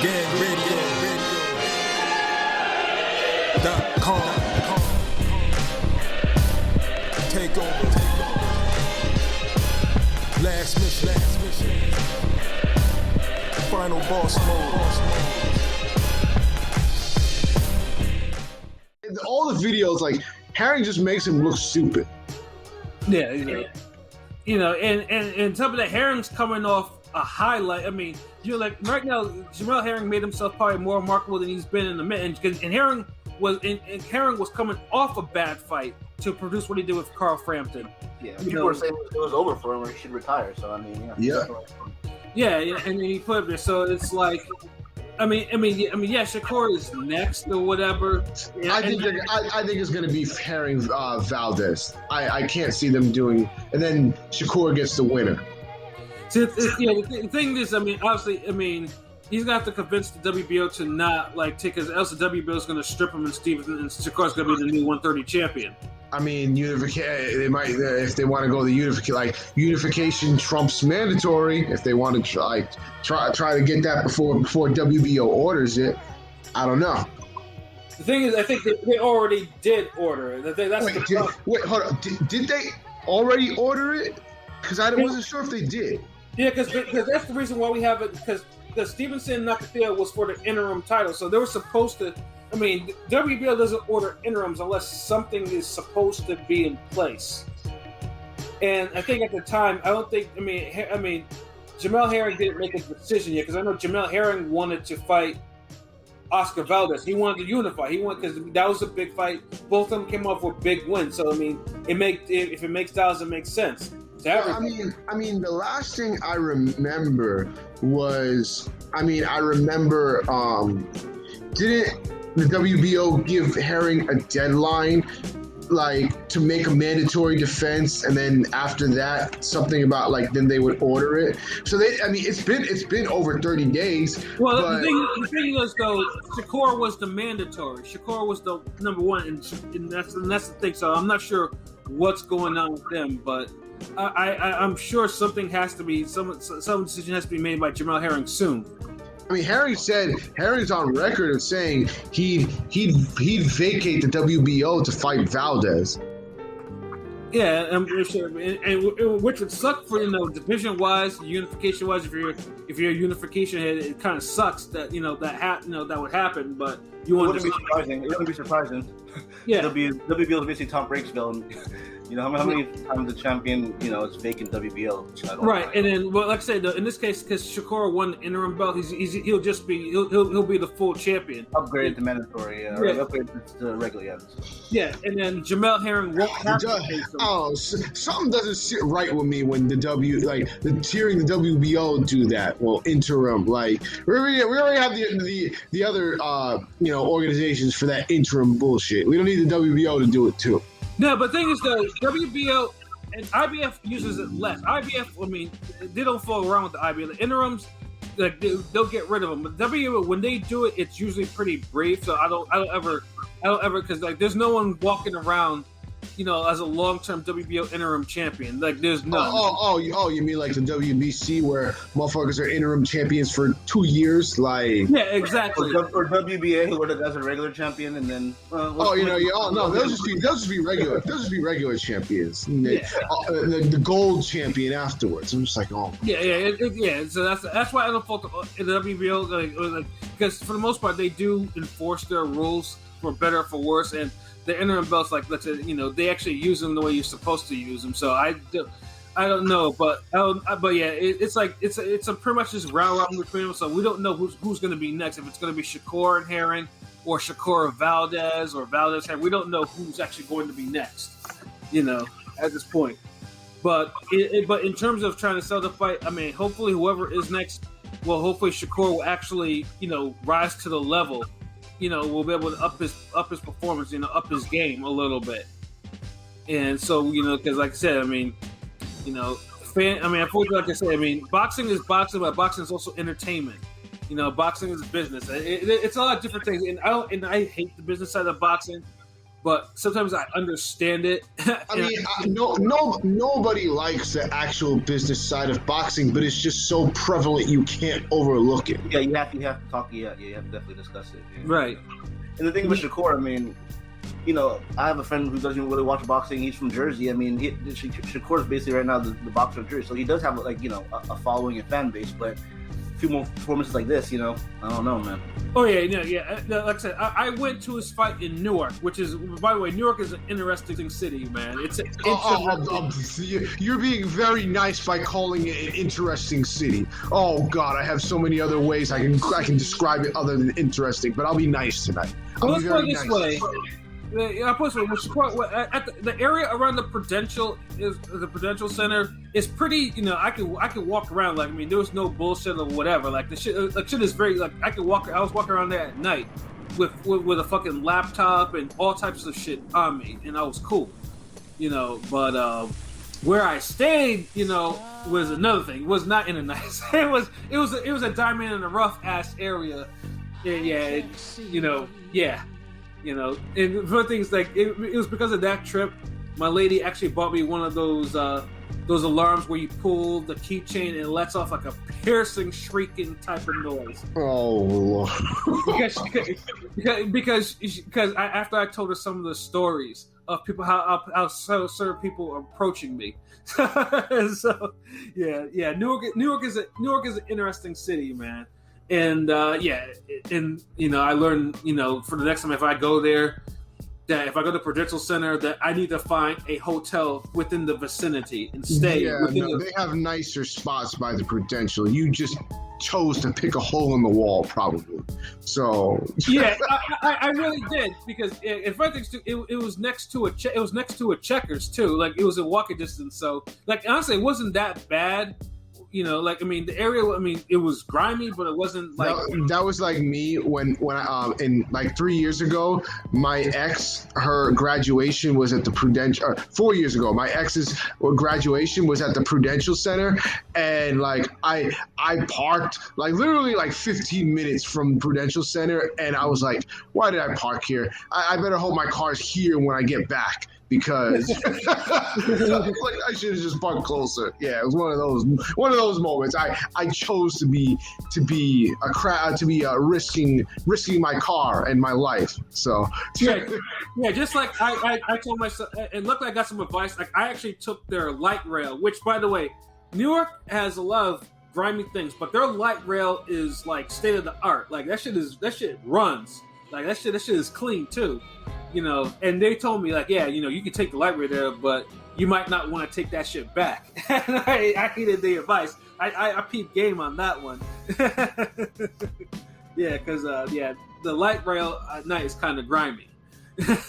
GangRadio.com. Take over. Last mission. Final boss mode. All the videos, like, Herring just makes him look stupid. Yeah. And some of the Herring's coming off a highlight. I mean, you're like right now, Jamel Herring made himself probably more remarkable than he's been in the minute. And Herring was coming off a bad fight to produce what he did with Carl Frampton. Yeah, people were saying it was over for him or he should retire. So I mean, yeah, and then he put it there. So it's like, I mean, Shakur is next or whatever. I think it's going to be Herring Valdez. I can't see them doing, and then Shakur gets the winner. See, the thing is, I mean, obviously, he's going to have to convince the WBO to not take his. Else the WBO is going to strip him, and Stevenson and Shakur's going to be the new 130 champion. I mean, they might, if they want to go the unification trumps mandatory. If they want to try to get that before WBO orders it, I don't know. The thing is, I think they already did order it. Wait, hold on. Did they already order it? Because I wasn't sure if they did. Yeah, because that's the reason why we have it. Because the Stevenson Nakathila was for the interim title, so they were supposed to. I mean, WBO doesn't order interims unless something is supposed to be in place. And I think at the time, I mean, Jamel Herring didn't make a decision yet because I know Jamel Herring wanted to fight Oscar Valdez. He wanted to unify. Because that was a big fight. Both of them came off with big wins. So I mean, if it makes dollars, it makes sense. I mean, the last thing I remember was, didn't the WBO give Herring a deadline, to make a mandatory defense, and then after that, something about then they would order it. So it's been over 30 days. Well, the thing is though, Shakur was the mandatory. Shakur was the number one, and that's the thing. So I'm not sure what's going on with them, but I'm sure something has to be some decision has to be made by Jamel Herring soon. I mean, Herring's on record of saying he'd vacate the WBO to fight Valdez. Yeah, and which would suck for division wise, unification wise. If you're a unification head, it kind of sucks that that would happen. But it wouldn't be surprising. It wouldn't be surprising. Yeah, WBO is basically Tom Breaksville, and how many times the champion is vacant WBO. Right, and then like I said, in this case, because Shakur won the interim belt, he'll be the full champion. Upgraded to mandatory, or upgraded to regular. Yeah, and then Jamel Herring won't have to pay something doesn't sit right with me when the hearing the WBO do that. Well, interim, we already have the other organizations for that interim bullshit. We don't need the WBO to do it too. No, but the thing is, though, WBO and IBF uses it less. IBF, they don't fool around with the IBF. The interims, they'll get rid of them. But WBO, when they do it, it's usually pretty brief. So I don't ever, because there's no one walking around, as a long-term WBO interim champion. There's none. You mean like the WBC where motherfuckers are interim champions for 2 years? Yeah, exactly. Or WBA where that's a regular champion and then. They'll just be regular. They'll just be regular champions. The gold champion afterwards. I'm just like, oh. Yeah. So that's why I don't fault the WBO, because for the most part they do enforce their rules for better or for worse, and the interim belts, they actually use them the way you're supposed to use them. So I don't know, but yeah, it's a pretty much just round robin between them. So we don't know who's going to be next. If it's going to be Shakur and Herring, or Shakur Valdez, or Valdez Herring, we don't know who's actually going to be next. At this point. But in terms of trying to sell the fight, hopefully whoever is next, hopefully Shakur will actually rise to the level. Will be able to up his performance, up his game a little bit. And so, because like I said, unfortunately, like I said, boxing is boxing, but boxing is also entertainment. Boxing is a business. It's a lot of different things, and I hate the business side of boxing, but sometimes I understand it. I mean, nobody likes the actual business side of boxing, but it's just so prevalent you can't overlook it. Yeah, you have to talk. Yeah, you have to definitely discuss it. Yeah. Right. And the thing with Shakur, I mean, you know, I have a friend who doesn't really watch boxing. He's from Jersey. I mean, Shakur is basically right now the boxer of Jersey, so he does have like, you know, a following and fan base. But a few more performances like this, you know, I don't know, man. Oh yeah. Like I said, I went to his fight in Newark, which is, by the way, Newark is an interesting city, man. You're being very nice by calling it an interesting city. Oh God, I have so many other ways I can describe it other than interesting, but I'll be nice tonight. Let's put it this way. I put it this way. At the area around the Prudential Center is pretty. You know, I could walk around. Like, I mean, there was no bullshit or whatever. Like the shit is very, like, I was walking around there at night with a fucking laptop and all types of shit on me, and I was cool. You know, but where I stayed, you know, was another thing. It was not in a nice. It was a diamond in the rough ass area. Yeah. You know, and one thing is, like, it was because of that trip, my lady actually bought me one of those alarms where you pull the keychain and it lets off like a piercing, shrieking type of noise. Oh Lord! because after I told her some of the stories of people, how certain people are approaching me. So yeah, Newark is an interesting city, man. And and you know, I learned, you know, for the next time if I go there, that if I go to Prudential Center, that I need to find a hotel within the vicinity and stay. Yeah, they have nicer spots by the Prudential. You just chose to pick a hole in the wall, probably. So yeah, I really did, because if I think it was next to a Checkers too. Like, it was a walking distance. So, like, honestly, it wasn't that bad. You know, like, I mean, the area, I mean, it was grimy, but it wasn't like... That was like me when I, in like 3 years ago, my ex, her graduation was at the Prudential, 4 years ago, my ex's graduation was at the Prudential Center, and like, I parked like literally like 15 minutes from Prudential Center, and I was like, why did I park here? I better hope my car's here when I get back. Because like, I should have just parked closer. Yeah, it was one of those moments. I chose to be risking my car and my life. So yeah, just like I told myself, and luckily I got some advice. Like, I actually took their light rail, which, by the way, Newark has a lot of grimy things, but their light rail is like state of the art. Like, that shit runs. Like, that shit is clean too. You know, and they told me, like, yeah, you know, you can take the light rail there, but you might not want to take that shit back. And I hated the advice. I peeped game on that one. Yeah, because the light rail at night is kind of grimy.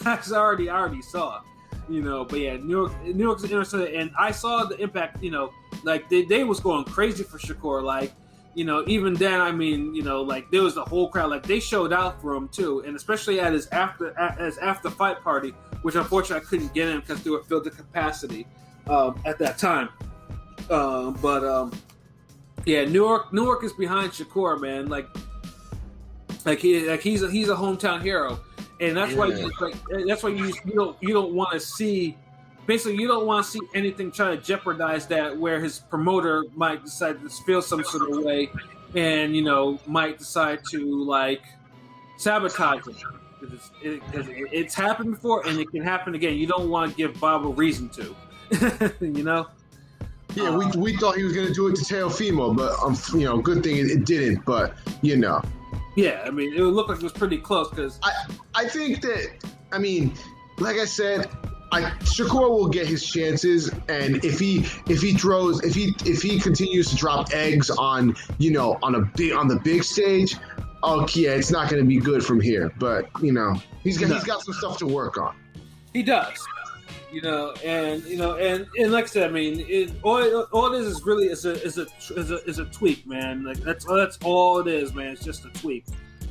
I already saw, you know, but yeah, Newark's interesting, and I saw the impact. You know, like they was going crazy for Shakur, like. You know, even then, I mean, you know, like, there was the whole crowd, like, they showed out for him too, and especially at his after fight party, which unfortunately I couldn't get in because they were filled to capacity at that time. Yeah, Newark is behind Shakur, man. He's a hometown hero, and that's why you don't want to see. Basically, you don't want to see anything try to jeopardize that, where his promoter might decide to feel some sort of way, and, you know, might decide to, like, sabotage him. It's happened before, and it can happen again. You don't want to give Bob a reason to, you know. Yeah, we thought he was going to do it to Teofimo, but you know, good thing it didn't. But you know. Yeah, I mean, it looked like it was pretty close because I think that, I mean, like I said. Shakur will get his chances, and if he continues to drop eggs on, you know, on the big stage, yeah, it's not going to be good from here. But you know, he's got some stuff to work on. He does, you know, and like I said, I mean, all it is really is a tweak, man. Like that's all it is, man. It's just a tweak.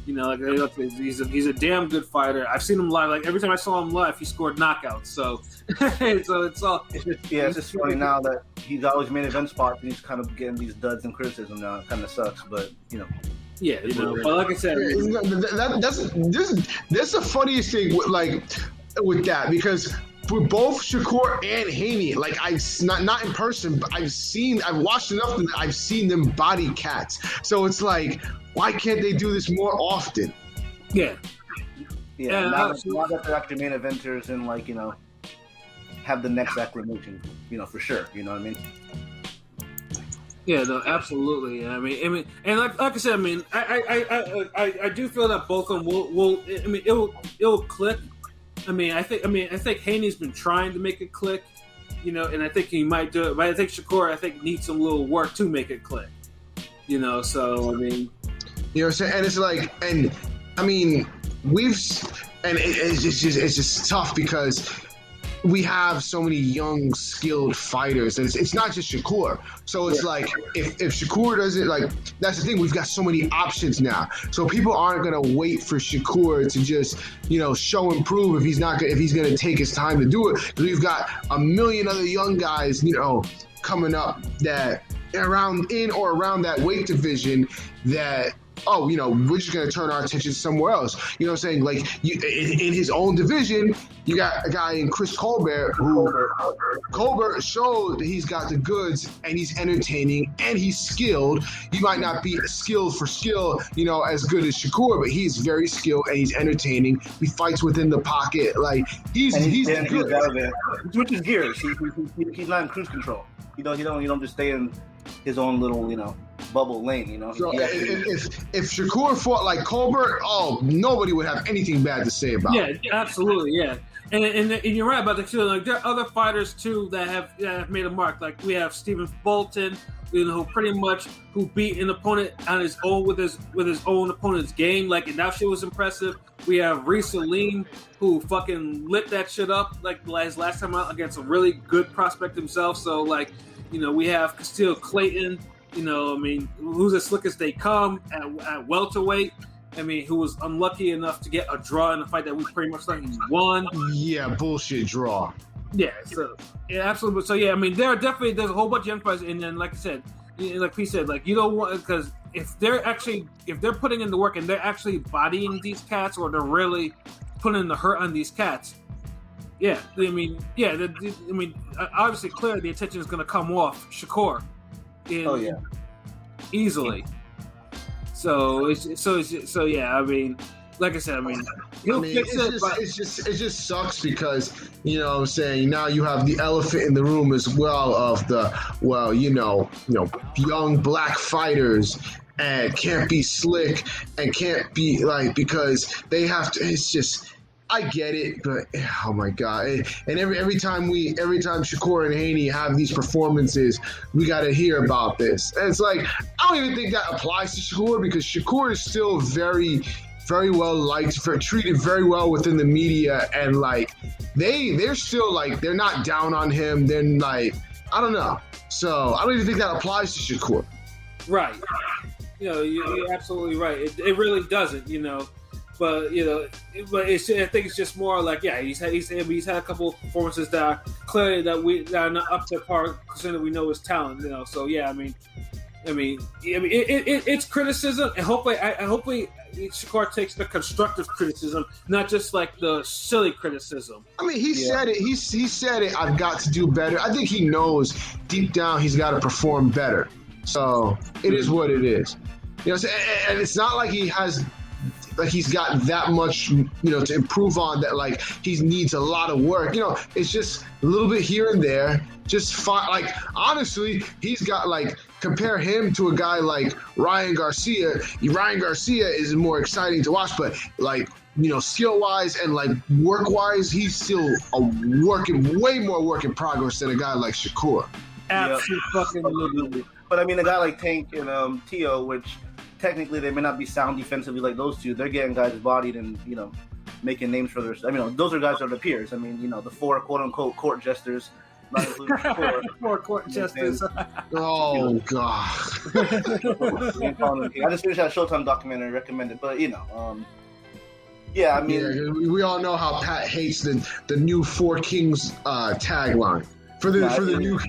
You know, like, he's a damn good fighter. I've seen him live. Like, every time I saw him live, he scored knockouts. So, it's all. It's just funny now that he's always main event spots, and he's kind of getting these duds and criticism now. It kind of sucks, but you know. Yeah, you know. But like I said, that's the funniest thing. Like, with that because for both Shakur and Haney, like not in person, but I've watched enough that I've seen them body cats. So it's like, why can't they do this more often? Yeah. Yeah, now that they're actually main eventers and like, you know, have the next acclamation, you know, for sure. You know what I mean? Yeah, no, absolutely. I mean, and like I said, I mean, I do feel that both of them will. I mean, it'll click. I think Haney's been trying to make it click, you know, and I think he might do it. But I think Shakur, needs some little work to make it click, you know. So I mean, you know what I'm saying? And it's like, and I mean, it's just tough because we have so many young, skilled fighters. And it's not just Shakur. So it's like, if Shakur doesn't, like, that's the thing. We've got so many options now. So people aren't going to wait for Shakur to just, you know, show and prove if he's going to take his time to do it. Because we've got a million other young guys, you know, coming up that around that weight division that, oh, you know, we're just going to turn our attention somewhere else. You know what I'm saying? Like, in his own division, you got a guy in Chris Colbert who Colbert showed that he's got the goods and he's entertaining and he's skilled. He might not be skilled for skill, you know, as good as Shakur, but he's very skilled and he's entertaining. He fights within the pocket. Like, he's good. He switches gears. He's not in cruise control. You know, he don't just stay in his own little, you know, bubble lane, you know. So if Shakur fought like Colbert, oh, nobody would have anything bad to say about it. Yeah, absolutely, yeah. And you're right about that too. Like, there are other fighters too that have made a mark. Like, we have Stephen Bolton, you know, who beat an opponent on his own with his own opponent's game. Like, and that shit was impressive. We have Reese Salim, who fucking lit that shit up like his last time out against a really good prospect himself. So, like, you know, we have Castillo Clayton, you know, I mean, who's as slick as they come at welterweight. I mean, who was unlucky enough to get a draw in a fight that we pretty much thought he won. Yeah, bullshit draw. Yeah, so yeah, absolutely. So yeah, I mean, there's a whole bunch of young fighters, and then like I said, like Pete said, like, you don't want, because if they're putting in the work and they're actually bodying these cats, or they're really putting the hurt on these cats. Yeah, I mean, obviously, clearly the attention is going to come off Shakur. Easily. So yeah. I mean, like I said, I mean, he'll fix it. It just sucks because, you know what I'm saying, now you have the elephant in the room as well of young black fighters and can't be slick and can't be like, because they have to. It's just. I get it, but oh my god! And every time Shakur and Haney have these performances, we got to hear about this. And it's like, I don't even think that applies to Shakur, because Shakur is still very, very well liked, treated very well within the media, and like they're still like, they're not down on him. They're like, I don't know. So I don't even think that applies to Shakur. Right. You know, you're absolutely right. It really doesn't. You know. But you know, I think it's just more like, yeah, he's had a couple of performances that are clearly that are not up to par, considering we know his talent. You know, so yeah, I mean, it's criticism, and hopefully Shakur takes the constructive criticism, not just like the silly criticism. I mean, he said it. He said it. I've got to do better. I think he knows deep down he's got to perform better. So it is what it is. You know, and it's not like he's got that much, you know, to improve on, that like he needs a lot of work. You know, it's just a little bit here and there. Just fine. Like, honestly, he's got, like, compare him to a guy like Ryan Garcia. Ryan Garcia is more exciting to watch, but like, you know, skill wise and like work wise, he's still way more work in progress than a guy like Shakur. Absolutely. But I mean, a guy like Tank and Tio, which technically they may not be sound defensively like those two, they're getting guys bodied and, you know, making names for their. I mean, those are guys that are the peers. I mean, you know, the four quote unquote court jesters. Four court jesters. Oh god! I just finished that Showtime documentary, recommended. But you know, yeah, I mean, we all know how Pat hates the new Four Kings tagline for the new.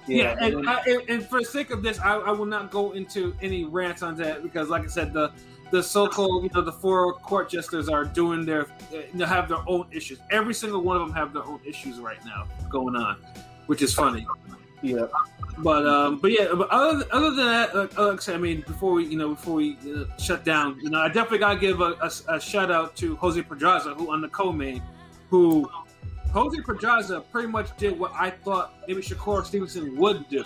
Yeah, and for the sake of this, I will not go into any rants on that, because, like I said, the the so-called, the four court jesters are doing have their own issues. Every single one of them have their own issues right now going on, which is funny. Yeah. But other than that, like I said, I mean, before we shut down, I definitely gotta give a shout out to Jose Pedraza, who on the co-main, who Jose Pedraza pretty much did what I thought maybe Shakur Stevenson would do.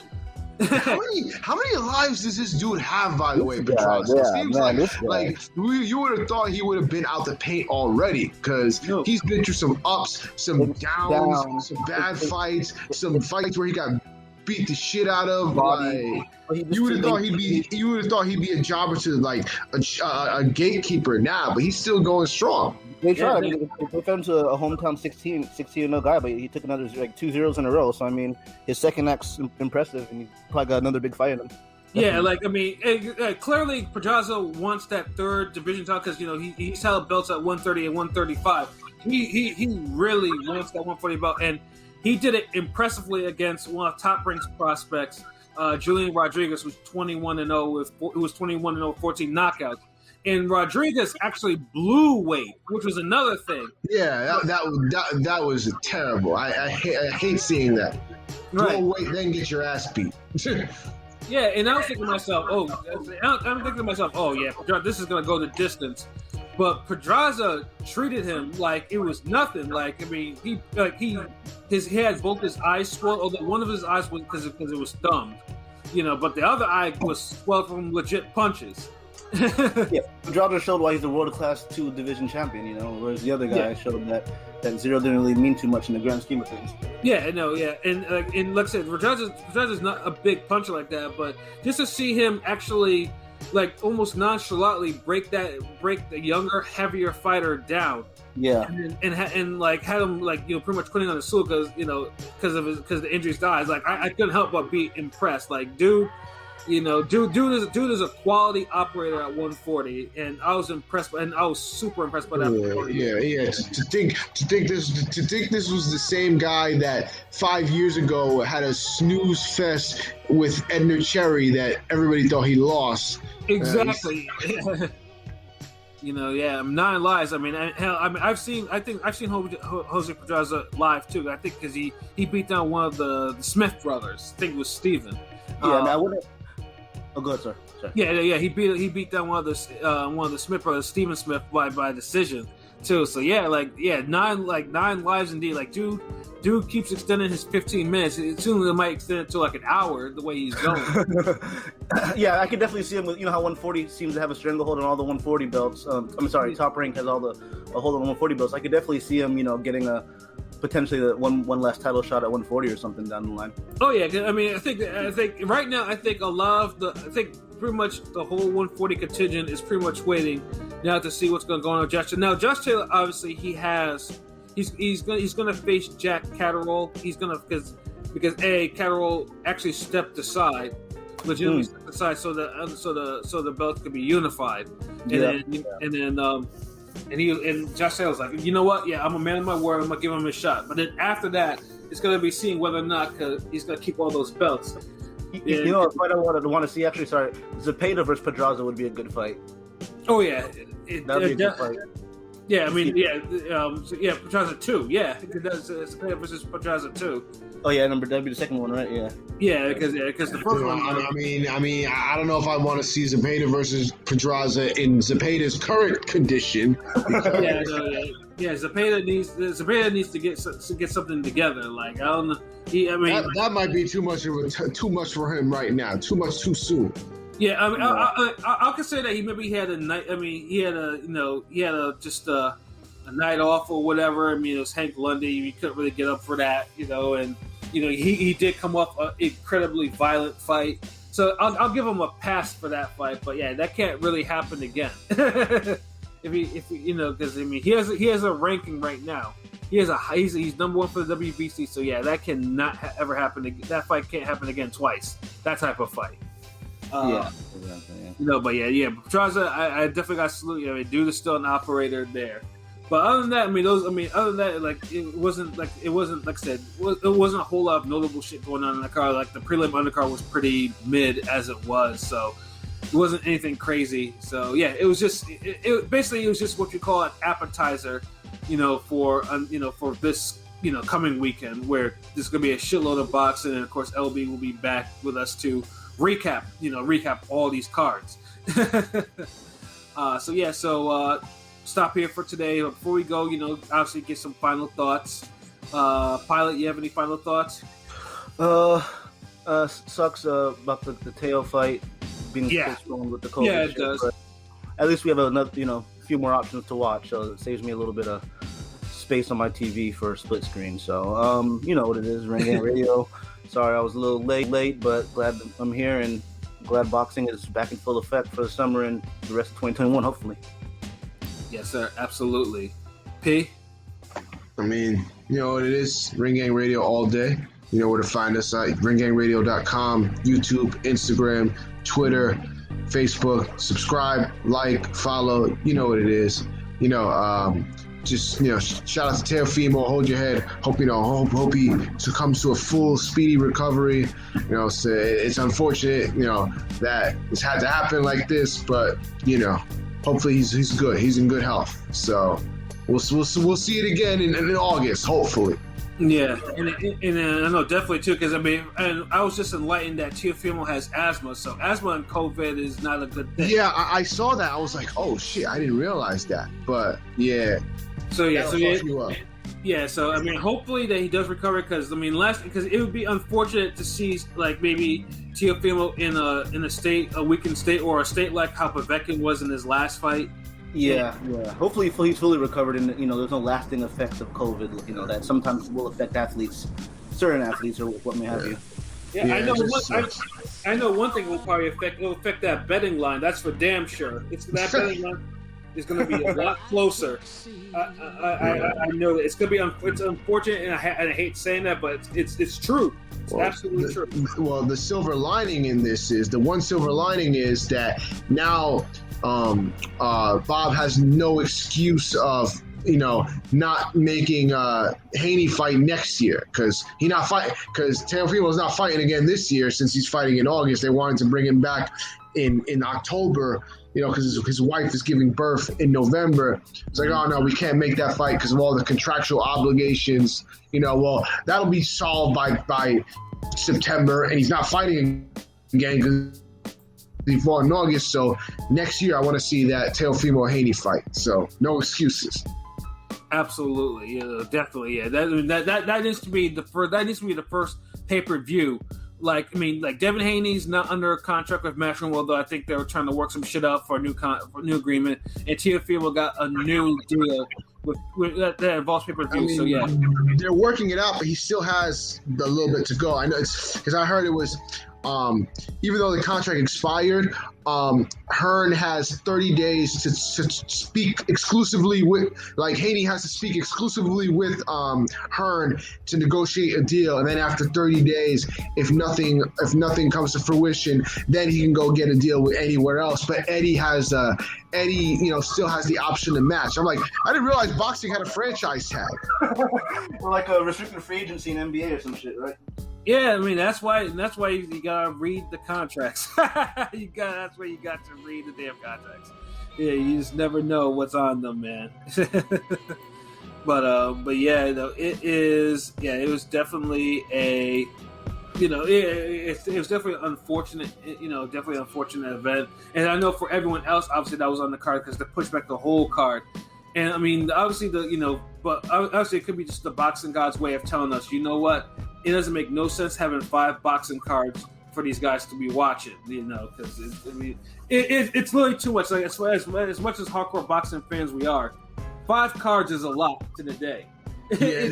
How many lives does this dude have, by the way, Pedraza? It seems like you would have thought he would have been out the paint already, because he's been through some ups, some downs, some bad fights, some fights where he got beat the shit out of. Like, you would have thought he'd be a jobber to like a gatekeeper now, but he's still going strong. They tried. I mean, they fed him to a hometown 16-0 guy, but he took another 2 zeros in a row. So I mean, his second act's impressive, and he probably got another big fight in him. Yeah, like I mean, clearly Pedraza wants that third division title because he's held belts at 130 and 135. He really wants that 140 belt, and he did it impressively against one of Top Rank's prospects, Julian Rodriguez, who's 21-0 who was 21-0, 14 knockouts. And Rodriguez actually blew weight, which was another thing. Yeah, that was terrible. I hate seeing that. Right. Blow weight, then get your ass beat. Yeah, and I was thinking to myself, this is gonna go the distance. But Pedraza treated him like it was nothing. Like, I mean, he had both his eyes swelled, although one of his eyes was because it was thumbed, but the other eye was swelled from legit punches. Yeah, Pedraza showed why he's a world class 2 division champion, whereas the other guy showed that zero didn't really mean too much in the grand scheme of things. Yeah, no, yeah, and like I said, Pedraza's not a big puncher like that, but just to see him actually like almost nonchalantly break the younger, heavier fighter down. Yeah, and like had him like pretty much putting on the stool because the injuries died. Like I couldn't help but be impressed. Like dude is a quality operator at 140, and I was impressed, and I was super impressed by that. Yeah. To think this was the same guy that 5 years ago had a snooze fest with Edner Cherry that everybody thought he lost. Exactly. 9 lives. I mean, I've seen Jose Pedraza live too. I think because he beat down one of the Smith brothers. I think it was Steven. Yeah, I wouldn't. Oh, good, sir. Yeah. He beat down one of the Smith brothers, Steven Smith, by decision too. So 9 lives indeed. Like dude keeps extending his 15 minutes. Soon it might extend it to like an hour the way he's going. Yeah, I could definitely see him with how 140 seems to have a stranglehold on all the 140 belts. I'm sorry, Top Rank has all the a hold on 140 belts. I could definitely see him getting a potentially the one last title shot at 140 or something down the line. Oh yeah, I mean, I think right now, pretty much the whole 140 contingent is pretty much waiting now to see what's going to go on with Josh. Now, Josh Taylor, obviously, he's going to face Jack Catterall. He's going to because Catterall actually stepped aside, legitimately stepped aside, so the belts could be unified, and Josh Taylor's like, you know what? Yeah, I'm a man of my word. I'm gonna give him a shot. But then after that, it's gonna be seeing whether or not he's gonna keep all those belts. A fight I want to see. Actually, sorry, Zepeda versus Pedraza would be a good fight. Oh yeah, that'd be a good fight. Yeah, I mean, Pedraza 2. Yeah, Zepeda versus Pedraza 2. Oh yeah, that'd be the second one, right? Yeah. Yeah, because the first one. I mean, I don't know if I want to see Zepeda versus Pedraza in Zepeda's current condition. Zepeda needs to get something together. Like I don't know. That might be too much for him right now. Too much too soon. Yeah, I mean, I'll consider that he had a night. I mean, he had a night off or whatever. I mean, it was Hank Lundy. He couldn't really get up for that, and he did come off an incredibly violent fight. So I'll give him a pass for that fight. But yeah, that can't really happen again. Because I mean, he has a ranking right now. He's number 1 for the WBC. So yeah, that cannot ever happen. That fight can't happen again twice. That type of fight. Pedraza, I definitely got to salute. Dude is still an operator there. But other than that, it wasn't like I said, it wasn't a whole lot of notable shit going on in the card. Like the prelim undercard was pretty mid as it was. So, It wasn't anything crazy. So yeah, it was just basically it was just what you call an appetizer, for for this coming weekend where there's gonna be a shitload of boxing, and of course LB will be back with us to recap all these cards. So stop here for today. Before we go, obviously get some final thoughts. Pilot, you have any final thoughts? Sucks about the tail fight being postponed with the COVID. Yeah, it does. But at least we have another, few more options to watch, so it saves me a little bit of space on my TV for a split screen. So, you know what it is, Ring Gang Radio. Sorry I was a little late, but glad I'm here and glad boxing is back in full effect for the summer and the rest of 2021, hopefully. Yes, sir. Absolutely. P? I mean, you know what it is, Ring Gang Radio all day. You know where to find us at ringgangradio.com, YouTube, Instagram, Twitter, Facebook. Subscribe, like, follow. You know what it is. Shout out to Teofimo. Hold your head. Hope he succumbs to a full, speedy recovery. So it's unfortunate, that it's had to happen like this, but hopefully he's good. He's in good health. So we'll see it again in August, hopefully. Yeah, and I know definitely too, because and I was just enlightened that Teofimo has asthma, so asthma and COVID is not a good thing. Yeah, I saw that. I was like, oh shit, I didn't realize that. But yeah. So hopefully that he does recover, because because it would be unfortunate to see like maybe Teofimo in a weakened state, or a state like how Povetkin was in his last fight. Yeah. Hopefully he's fully recovered, and there's no lasting effects of COVID. That sometimes will affect certain athletes, or what may have you. Yeah, I know one thing will probably affect that betting line. That's for damn sure. That betting line is going to be a lot closer. I know that it's going to be. It's unfortunate, and I hate saying that, but it's true. It's absolutely true. Well, the silver lining in this is that now. Bob has no excuse of not making Haney fight next year, because Teofimo's not fighting again this year since he's fighting in August. They wanted to bring him back in October, because his wife is giving birth in November. It's like, oh no, we can't make that fight because of all the contractual obligations. Well, that'll be solved by September, and he's not fighting again because he fought in August. So next year I want to see that Teofimo Haney fight. So no excuses. Absolutely, definitely, yeah. That needs to be the first. That needs to be the first pay-per-view. Like Devin Haney's not under contract with Matchroom, although I think they were trying to work some shit out for a new agreement. And Teofimo got a new deal with that involves pay-per-view. So yeah, they're working it out, but he still has a little bit to go. I know it's because I heard it was. Even though the contract expired, Hearn has 30 days to speak exclusively with, Haney has to speak exclusively with Hearn to negotiate a deal, and then after 30 days, if nothing comes to fruition, then he can go get a deal with anywhere else. But Eddie still has the option to match. I'm like, I didn't realize boxing had a franchise tag. Or like a restricted free agency in NBA or some shit, right? Yeah, that's why you gotta read the contracts. That's why you got to read the damn contracts. Yeah, you just never know what's on them, man. But yeah, it is. Yeah, it was definitely a. It was definitely unfortunate. Definitely an unfortunate event. And I know for everyone else, obviously that was on the card because they pushed back the whole card. And obviously but obviously it could be just the boxing god's way of telling us, you know what? It doesn't make no sense having 5 boxing cards for these guys to be watching, because it's literally too much. Like as much as hardcore boxing fans we are, 5 cards is a lot to the day. Yeah,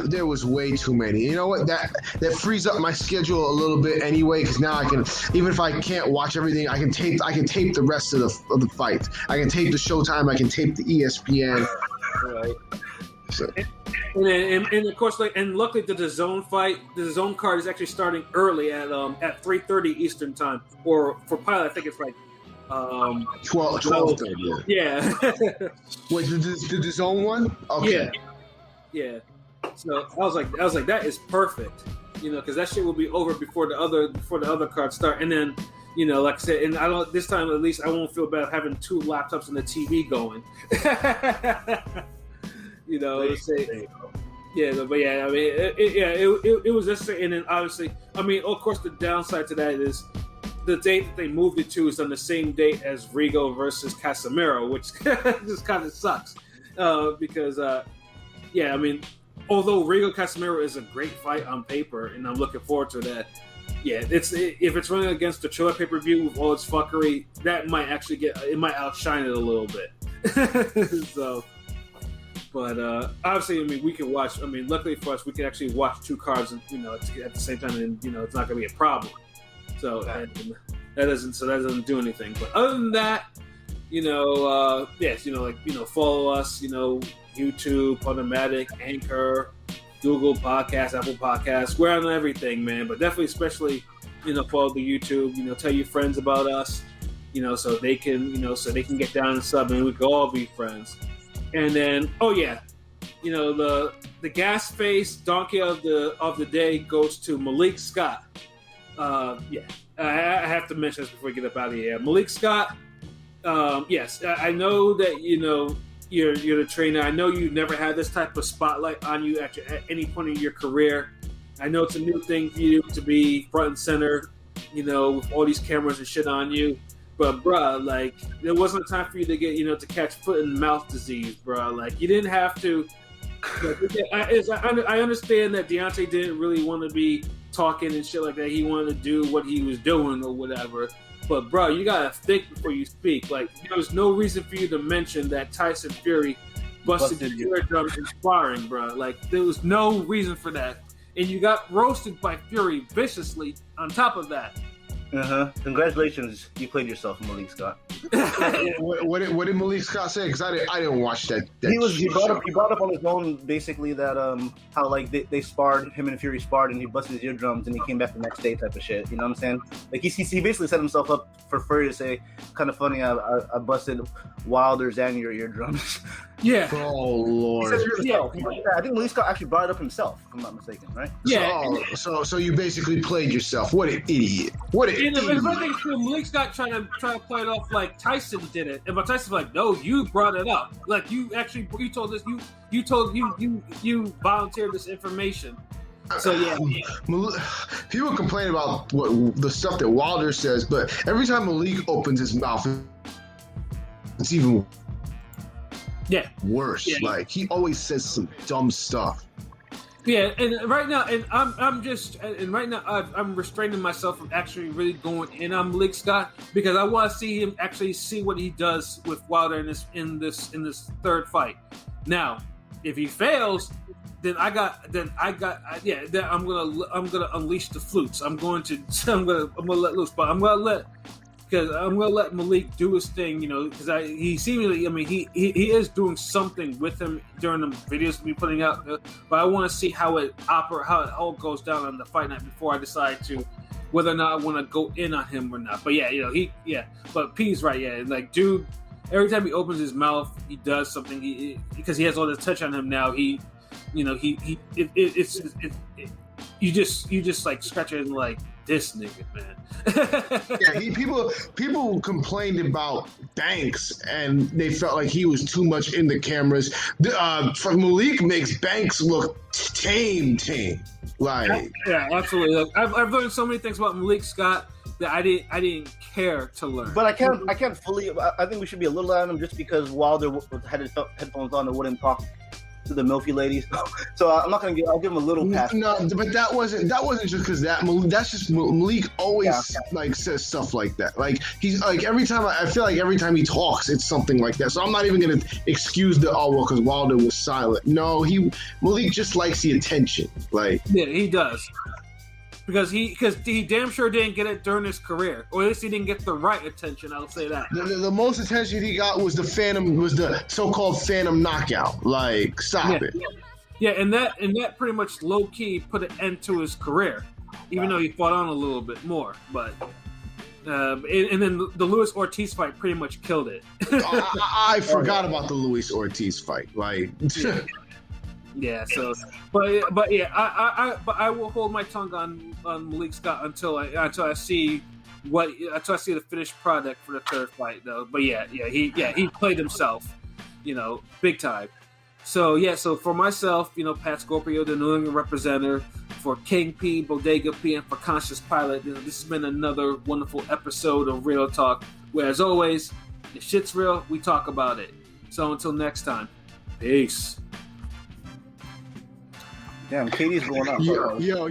there was way too many. You know what? That frees up my schedule a little bit anyway, because now I can, even if I can't watch everything, I can tape the rest of the fights. I can tape the Showtime. I can tape the ESPN. Right. So. And of course, and luckily the DAZN fight, the DAZN card is actually starting early at 3:30 Eastern time, or for Pilot, I think it's 12:30. Yeah. Wait, the DAZN one? Okay. Yeah. So I was like, that is perfect, because that shit will be over before the other cards start, and then like I said, and I don't. This time, at least, I won't feel bad having 2 laptops and a TV going. Say, yeah, but yeah, I mean, it was just, and then obviously, I mean, of course, the downside to that is the date that they moved it to is on the same date as Rigo versus Casemiro, which just kind of sucks because, I mean, although Rigo Casemiro is a great fight on paper, and I'm looking forward to that. Yeah, if it's running against the Chiller pay-per-view with all its fuckery, that might actually might outshine it a little bit. So, but obviously, I mean, we can watch. I mean, luckily for us, we can actually watch 2 cards, and at the same time, and it's not going to be a problem. So and that doesn't do anything. But other than that, yes, follow us, YouTube, Podomatic, Anchor, Google Podcasts, Apple Podcasts. We're on everything, man. But definitely, especially, follow the YouTube. Tell your friends about us. So they can, get down and sub, and we can all be friends. And then, the gas face donkey of the day goes to Malik Scott. I have to mention this before we get up out of here. Malik Scott. Yes, I know that you're the trainer. I know you never had this type of spotlight on you at any point in your career. I know it's a new thing for you to be front and center, with all these cameras and shit on you. But bruh, like, there wasn't a time for you to get, to catch foot and mouth disease, bruh. Like, you didn't have to. I understand that Deontay didn't really want to be talking and shit like that. He wanted to do what he was doing or whatever. But bro, you gotta think before you speak. Like, there was no reason for you to mention that Tyson Fury busted your eardrum in sparring, bro. Like, there was no reason for that, and you got roasted by Fury viciously. On top of that, Congratulations, you played yourself, Malik Scott. what did Malik Scott say? Because I didn't watch that. He brought up on his own basically that how like they sparred, him and Fury sparred, and he busted his eardrums, and he came back the next day type of shit. You know what I'm saying? Like he basically set himself up for Fury to say, kind of funny, I busted Wilder's and your eardrums. Yeah. Oh Lord. I think Malik Scott actually brought it up himself, if I'm not mistaken, right? Yeah. So you basically played yourself. What an idiot. What an idiot. And I think Malik Scott trying to play it off like Tyson did it, and but Tyson's like, no, you brought it up. Like, you told this, you volunteered this information. So yeah, people complain about what the stuff that Wilder says, but every time Malik opens his mouth, it's even worse. Yeah. Like, he always says some dumb stuff. Yeah, and right now, I'm restraining myself from actually really going in on Malik Scott, because I want to see him actually see what he does with Wilder in this third fight. Now, if he fails, then I'm gonna unleash the flutes. I'm gonna let loose, but I'm gonna let Malik do his thing, because he seemingly, I mean, he is doing something with him during the videos we're putting out, but I want to see how it all goes down on the fight night before I decide to whether or not I want to go in on him or not. But but P's right, yeah, like, dude, every time he opens his mouth, he does something. Because he has all this touch on him now. You just like scratch it and like, this nigga, man. People complained about Banks, and they felt like he was too much in the cameras. Malik makes Banks look tame. Like, yeah, absolutely. Like, I've learned so many things about Malik Scott that I didn't care to learn. But I can't fully. I think we should be a little loud on him just because Wilder had his headphones on and wouldn't talk to the milky ladies. So I'm not gonna I'll give him a little pass. No, but that wasn't just because that's just Malik always like says stuff like that. Like, he's like, every time I feel like every time he talks, it's something like that. So I'm not even gonna excuse because Wilder was silent. No, Malik just likes the attention. Like, yeah, he does. Because he damn sure didn't get it during his career, or at least he didn't get the right attention. I'll say that. The most attention he got was the so-called Phantom knockout. Like, stop it. Yeah, and that pretty much low key put an end to his career, even though he fought on a little bit more. But and then the Luis Ortiz fight pretty much killed it. I forgot about the Luis Ortiz fight. Like. Yeah. So, but yeah, I will hold my tongue on Malik Scott until I see That's why I see the finished product for the third fight though. But he played himself, big time. So for myself, Pat Scorpio, the New England representative, for King P, Bodega P, and for Conscious Pilot, this has been another wonderful episode of Real Talk, where as always, if shit's real, we talk about it. So until next time, peace. Damn, Katie's going up. Yo.